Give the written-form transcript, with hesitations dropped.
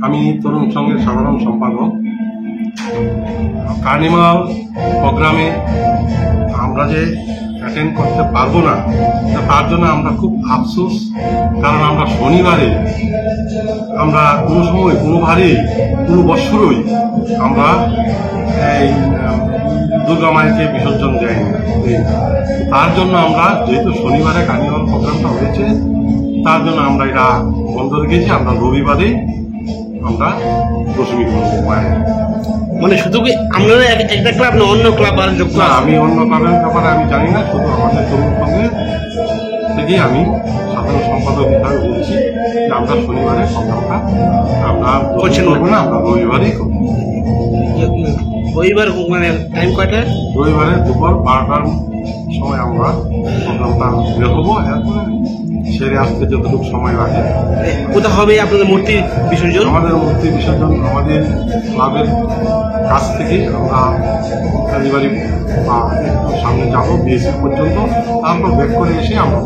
আমি তরুণ সংঘের সাধারণ সম্পাদক। কার্নিভাল প্রোগ্রামে আমরা যে অ্যাটেন্ড করতে পারবো না, তার জন্য আমরা খুব আফসোস। কারণ আমরা শনিবারে আমরা কোনো সময় কোনোবারেই কোনো বৎসরই আমরা এই দুর্গা মায়েকে বিসর্জন দেয় না। তার জন্য আমরা যেহেতু শনিবারে কার্নিভাল প্রোগ্রামটা হয়েছে, তার জন্য আমরা এটা বন্ধ রেখেছি। আমরা রবিবারেই আমরা দশমী করবো মায়ের। মানে শুধু কি আপনারা একটা ক্লাব না অন্য ক্লাব আর যোগ না, আমি অন্য ক্লাবের ব্যাপারে আমি জানি না, শুধু আমাদের তরুণ সংঘের থেকেই আমি সাধারণ সম্পাদক হিসাবে বলছি যে আমরা শনিবারে প্রোগ্রামটা আমরা করবো না, আমরা রবিবারেই করবো। রবিবার মানে টাইম কয়টা? রবিবারে দুপুর 12টার সময় আমরা প্রোগ্রামটা বের হবো। এরপরে সেরে আসতে যতটুকু সময় লাগে। কোথাও হবে আপনাদের মূর্তি বিসর্জন? আমাদের মূর্তি বিসর্জন আমাদের ক্লাবের কাছ থেকে আমরা কালীবাড়ি বা একটু সামনে যাবো বিএসএফ পর্যন্ত, তারপর ব্যাক করে এসে আমরা